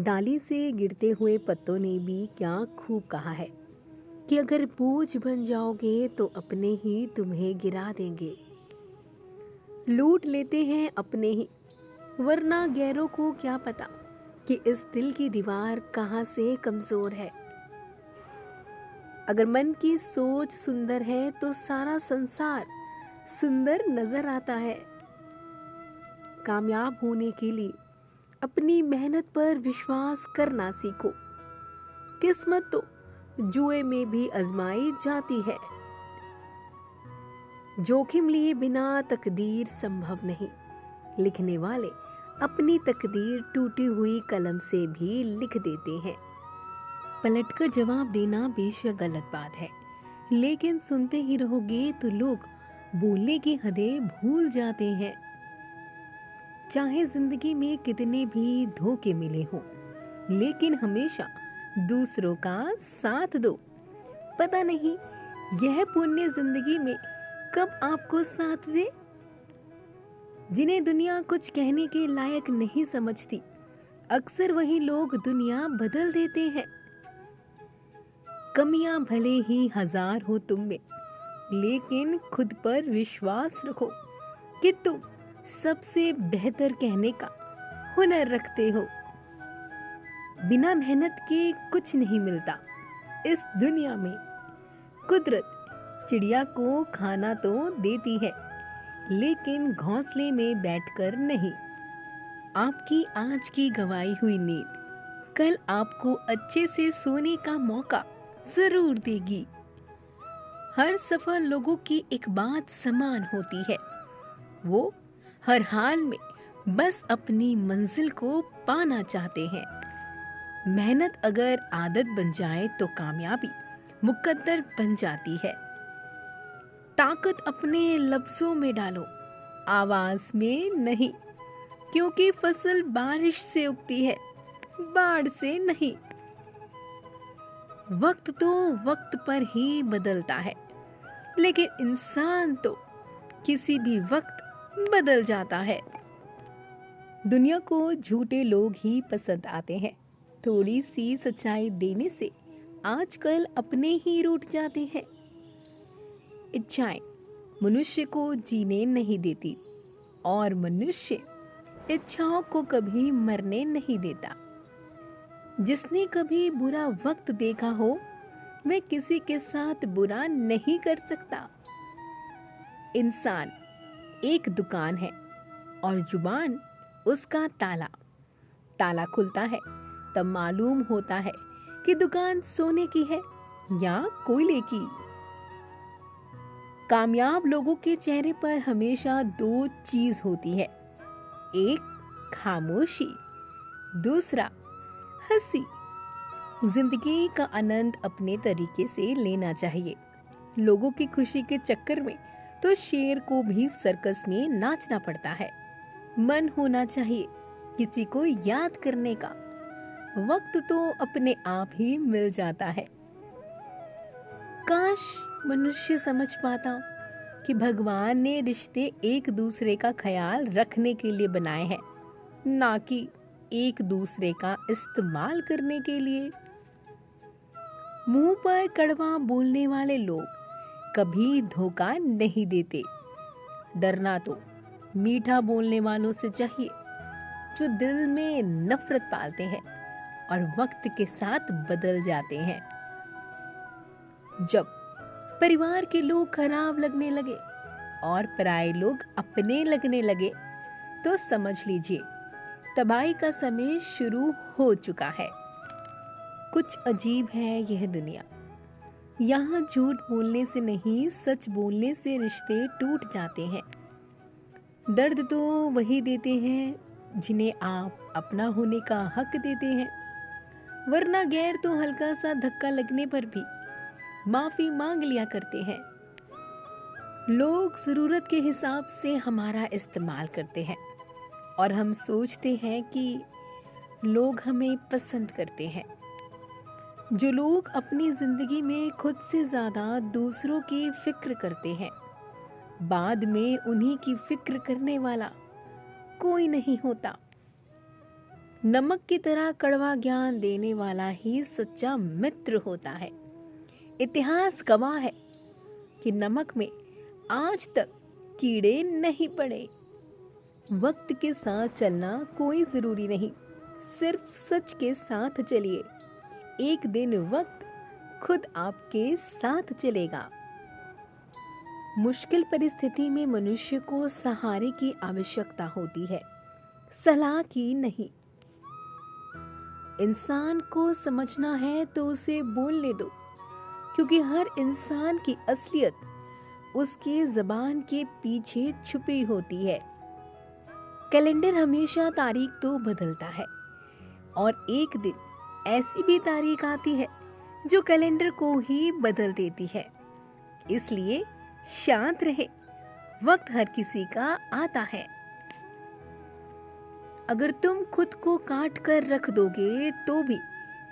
डाली से गिरते हुए पत्तों ने भी क्या खूब कहा है कि अगर बोझ बन जाओगे तो अपने ही तुम्हें गिरा देंगे। लूट लेते हैं अपने ही, वरना गैरों को क्या पता कि इस दिल की दीवार कहाँ से कमजोर है। अगर मन की सोच सुंदर है तो सारा संसार सुंदर नजर आता है। कामयाब होने के लिए अपनी मेहनत पर विश्वास करना सीखो। किस्मत तो जुए में भी आजमाई जाती है। जोखिम लिए बिना तकदीर संभव नहीं। लिखने वाले अपनी तकदीर टूटी हुई कलम से भी लिख देते हैं। पलटकर जवाब देना बेशक गलत बात है, लेकिन सुनते ही रहोगे तो लोग बोलने की हदें भूल जाते हैं। चाहे जिंदगी में कितने भी धोखे मिले हों, लेकिन हमेशा दूसरों का साथ दो। पता नहीं यह पुण्य जिंदगी में कब आपको साथ दे। जिन्हें दुनिया कुछ कहने के लायक नहीं समझती, अक्सर वही लोग दुनिया बदल देते हैं। कमियां भले ही हजार हो तुम में, लेकिन खुद पर विश्वास रखो कि तुम सबसे बेहतर कहने का हुनर रखते हो। बिना मेहनत के कुछ नहीं मिलता इस दुनिया में। कुदरत चिड़िया को खाना तो देती है, लेकिन घोंसले में बैठकर नहीं। आपकी आज की गंवाई हुई नींद कल आपको अच्छे से सोने का मौका जरूर देगी। हर सफल लोगों की एक बात समान होती है, वो हर हाल में बस अपनी मंजिल को पाना चाहते हैं। मेहनत अगर आदत बन जाए तो कामयाबी मुकद्दर बन जाती है। ताकत अपने लफ्जों में डालो, आवाज में नहीं, क्योंकि फसल बारिश से उगती है, बाढ़ से नहीं। वक्त तो वक्त पर ही बदलता है, लेकिन इंसान तो किसी भी वक्त बदल जाता है। दुनिया को झूठे लोग ही पसंद आते हैं। थोड़ी सी सच्चाई देने से आजकल अपने ही रूठ जाते हैं। इच्छाएं मनुष्य को जीने नहीं देती, और मनुष्य इच्छाओं को कभी मरने नहीं देता। जिसने कभी बुरा वक्त देखा हो, वह किसी के साथ बुरा नहीं कर सकता। इंसान एक दुकान है और जुबान उसका ताला। ताला खुलता है तब मालूम होता है कि दुकान सोने की है या कोयले की। कामयाब लोगों के चेहरे पर हमेशा दो चीज होती है, एक खामोशी, दूसरा हंसी। जिंदगी का आनंद अपने तरीके से लेना चाहिए। लोगों की खुशी के चक्कर में तो शेर को भी सर्कस में नाचना पड़ता है। मन होना चाहिए किसी को याद करने का, वक्त तो अपने आप ही मिल जाता है। काश मनुष्य समझ पाता कि भगवान ने रिश्ते एक दूसरे का ख्याल रखने के लिए बनाए हैं, ना कि एक दूसरे का इस्तेमाल करने के लिए। मुंह पर कड़वा बोलने वाले लोग कभी धोखा नहीं देते। डरना तो मीठा बोलने वालों से चाहिए, जो दिल में नफरत पालते हैं और वक्त के साथ बदल जाते हैं। जब परिवार के लोग खराब लगने लगे और पराये लोग अपने लगने लगे, तो समझ लीजिए तबाही का समय शुरू हो चुका है। कुछ अजीब है यह दुनिया। यहाँ झूठ बोलने से नहीं, सच बोलने से रिश्ते टूट जाते हैं। दर्द तो वही देते हैं जिन्हें आप अपना होने का हक देते हैं, वरना गैर तो हल्का सा धक्का लगने पर भी माफी मांग लिया करते हैं। लोग जरूरत के हिसाब से हमारा इस्तेमाल करते हैं और हम सोचते हैं कि लोग हमें पसंद करते हैं। जो लोग अपनी जिंदगी में खुद से ज्यादा दूसरों की फिक्र करते हैं, बाद में उन्हीं की फिक्र करने वाला कोई नहीं होता। नमक की तरह कड़वा ज्ञान देने वाला ही सच्चा मित्र होता है। इतिहास गवाह है कि नमक में आज तक कीड़े नहीं पड़े। वक्त के साथ चलना कोई जरूरी नहीं, सिर्फ सच के साथ चलिए। एक दिन वक्त खुद आपके साथ चलेगा। मुश्किल परिस्थिति में मनुष्य को सहारे की आवश्यकता होती है, सलाह की नहीं। इंसान को समझना है तो उसे बोलने दो, क्योंकि हर इंसान की असलियत उसके ज़बान के पीछे छुपी होती है। कैलेंडर हमेशा तारीख तो बदलता है, और एक दिन ऐसी भी तारीख आती है जो कैलेंडर को ही बदल देती है। इसलिए शांत रहे, वक्त हर किसी का आता है। अगर तुम खुद को काट कर रख दोगे तो भी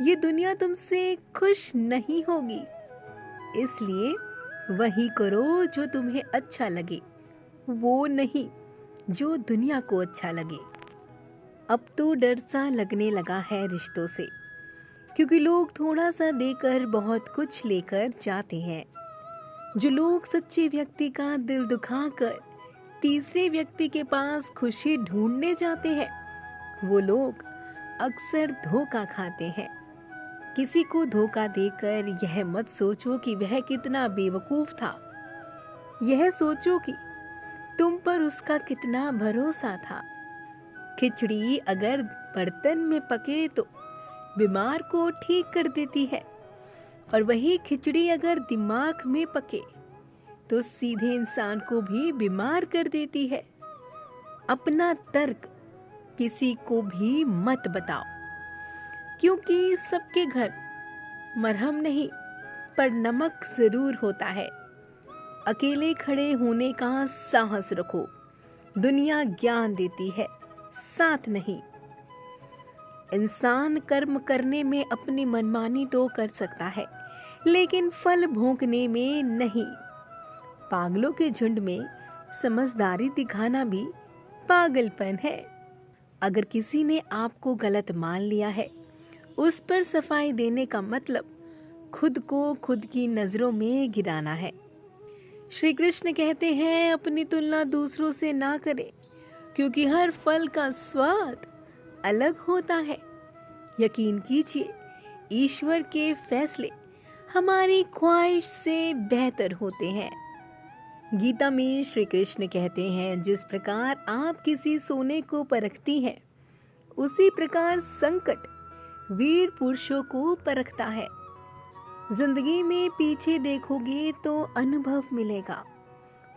ये दुनिया तुमसे खुश नहीं होगी। इसलिए वही करो जो तुम्हें अच्छा लगे, वो नहीं जो दुनिया को अच्छा लगे। अब तो डर सा लगने लगा है रिश्तों से, क्योंकि लोग थोड़ा सा देकर बहुत कुछ लेकर जाते हैं। जो लोग सच्चे व्यक्ति का दिल दुखाकर तीसरे व्यक्ति के पास खुशी ढूंढने जाते हैं, वो लोग अक्सर धोखा खाते हैं। किसी को धोखा देकर यह मत सोचो कि वह कितना बेवकूफ था, यह सोचो कि तुम पर उसका कितना भरोसा था। खिचड़ी अगर बर्तन में पके तो बीमार को ठीक कर देती है, और वही खिचड़ी अगर दिमाग में पके तो सीधे इंसान को भी बीमार कर देती है। अपना तर्क किसी को भी मत बताओ, क्योंकि सबके घर मरहम नहीं पर नमक जरूर होता है। अकेले खड़े होने का साहस रखो, दुनिया ज्ञान देती है, साथ नहीं। इंसान कर्म करने में अपनी मनमानी तो कर सकता है, लेकिन फल भोगने में नहीं। पागलों के झुंड में समझदारी दिखाना भी पागलपन है। अगर किसी ने आपको गलत मान लिया है, उस पर सफाई देने का मतलब खुद को खुद की नजरों में गिराना है। श्री कृष्ण कहते हैं, अपनी तुलना दूसरों से ना करें, क्योंकि हर फल का स्वाद अलग होता है। यकीन कीजिए, ईश्वर के फैसले हमारी ख्वाहिश से बेहतर होते हैं। गीता में श्री कृष्ण कहते हैं, जिस प्रकार आप किसी सोने को परखती हैं, उसी प्रकार संकट वीर पुरुषों को परखता है। जिंदगी में पीछे देखोगे तो अनुभव मिलेगा,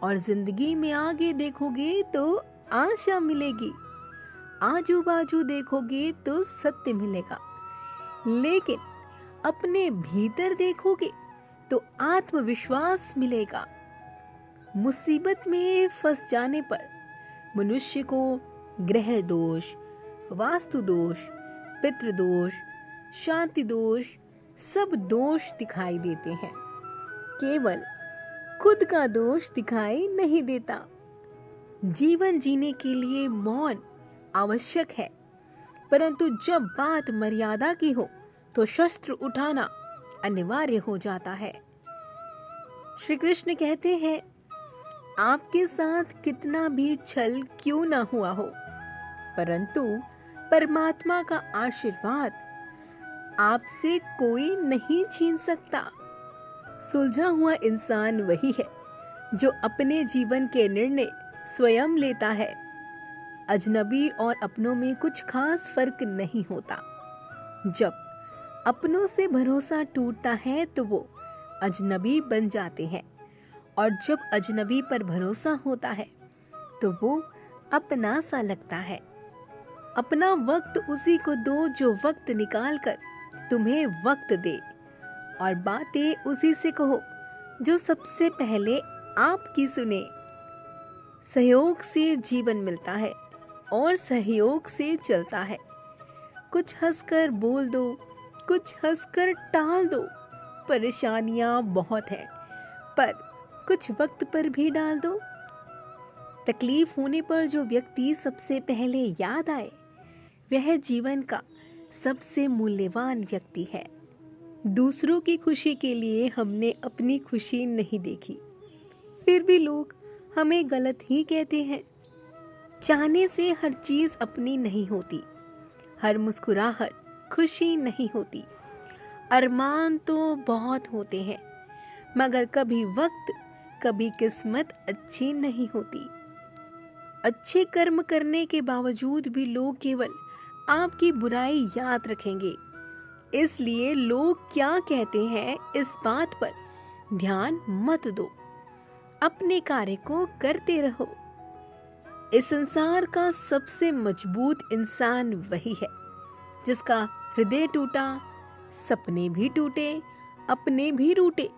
और जिंदगी में आगे देखोगे तो आशा मिलेगी। आजू बाजू देखोगे तो सत्य मिलेगा, लेकिन अपने भीतर देखोगे तो आत्मविश्वास मिलेगा। मुसीबत में फंस जाने पर मनुष्य को ग्रह दोष, वास्तु दोष, पितृदोष, शांति दोष, सब दोष दिखाई देते हैं, केवल खुद का दोष दिखाई नहीं देता। जीवन जीने के लिए मौन आवश्यक है, परंतु जब बात मर्यादा की हो तो शस्त्र उठाना अनिवार्य हो जाता है। श्री कृष्ण कहते हैं, आपके साथ कितना भी छल क्यों ना हुआ हो, परंतु परमात्मा का आशीर्वाद आपसे कोई नहीं छीन सकता। सुलझा हुआ इंसान वही है जो अपने जीवन के निर्णय स्वयं लेता है। अजनबी और अपनों में कुछ खास फर्क नहीं होता। जब अपनों से भरोसा टूटता है तो वो अजनबी बन जाते हैं, और जब अजनबी पर भरोसा होता है तो वो अपना सा लगता है। अपना वक्त उसी को दो जो वक्त निकाल कर तुम्हें वक्त दे, और बातें उसी से कहो जो सबसे पहले आपकी सुने। सहयोग से जीवन मिलता है और सहयोग से चलता है। कुछ हंसकर बोल दो, कुछ हंसकर टाल दो। परेशानियां बहुत हैं, पर कुछ वक्त पर भी डाल दो। तकलीफ होने पर जो व्यक्ति सबसे पहले याद आए वह जीवन का सबसे मूल्यवान व्यक्ति है। दूसरों की खुशी के लिए हमने अपनी खुशी नहीं देखी, फिर भी लोग हमें गलत ही कहते हैं। चाहने से हर चीज अपनी नहीं होती, हर मुस्कुराहट खुशी नहीं होती। अरमान तो बहुत होते हैं, मगर कभी वक्त, कभी किस्मत अच्छी नहीं होती। अच्छे कर्म करने के बावजूद भी लोग केवल आपकी बुराई याद रखेंगे, इसलिए लोग क्या कहते हैं इस बात पर ध्यान मत दो। अपने कार्य को करते रहो। इस संसार का सबसे मजबूत इंसान वही है जिसका हृदय टूटा, सपने भी टूटे, अपने भी रूठे,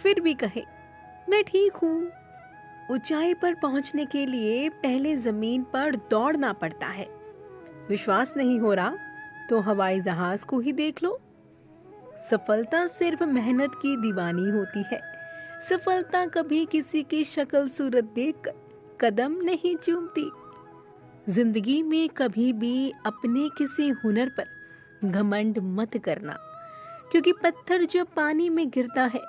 फिर भी कहे मैं ठीक हूँ। ऊंचाई पर पहुंचने के लिए पहले जमीन पर दौड़ना पड़ता है। विश्वास नहीं हो रहा तो हवाई जहाज को ही देख लो। सफलता सिर्फ मेहनत की दीवानी होती है। सफलता कभी किसी की शक्ल सूरत देखकर कदम नहीं चूमती। जिंदगी में कभी भी अपने किसी हुनर पर घमंड मत करना, क्योंकि पत्थर जब पानी में गिरता है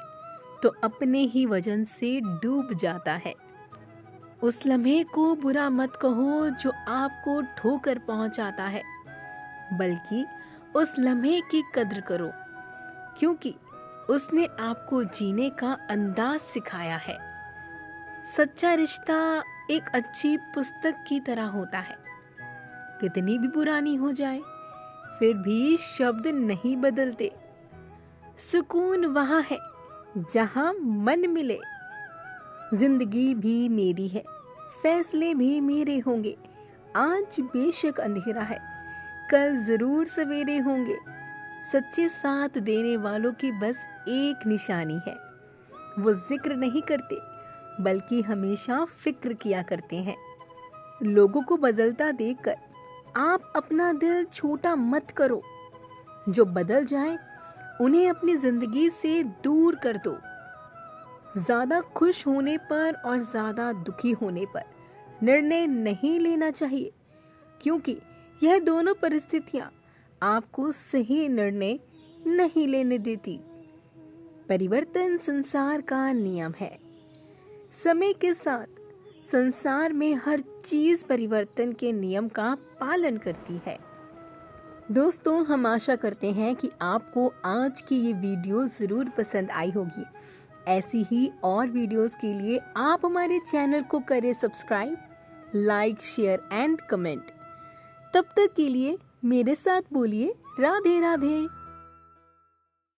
तो अपने ही वजन से डूब जाता है। उस लम्हे को बुरा मत कहो जो आपको ठोकर पहुंचाता है, बल्कि उस लम्हे की कद्र करो, क्योंकि उसने आपको जीने का अंदाज सिखाया है। सच्चा रिश्ता एक अच्छी पुस्तक की तरह होता है। कितनी भी पुरानी हो जाए, फिर भी शब्द नहीं बदलते। सुकून वहां है जहां मन मिले। जिंदगी भी मेरी है, फैसले भी मेरे होंगे। आज बेशक अंधेरा है, कल जरूर सवेरे होंगे। सच्चे साथ देने वालों की बस एक निशानी है, वो जिक्र नहीं करते बल्कि हमेशा फिक्र किया करते हैं। लोगों को बदलता देखकर आप अपना दिल छोटा मत करो। जो बदल जाए उन्हें अपनी जिंदगी से दूर कर दो। ज्यादा खुश होने पर और ज्यादा दुखी होने पर निर्णय नहीं लेना चाहिए, क्योंकि यह दोनों परिस्थितियां आपको सही निर्णय नहीं लेने देती। परिवर्तन संसार का नियम है। समय के साथ संसार में हर चीज परिवर्तन के नियम का पालन करती है। दोस्तों, हम आशा करते हैं कि आपको आज की ये वीडियो ज़रूर पसंद आई होगी। ऐसी ही और वीडियोस के लिए आप हमारे चैनल को करें subscribe, like, share and comment. तब तक के लिए मेरे साथ बोलिए राधे राधे।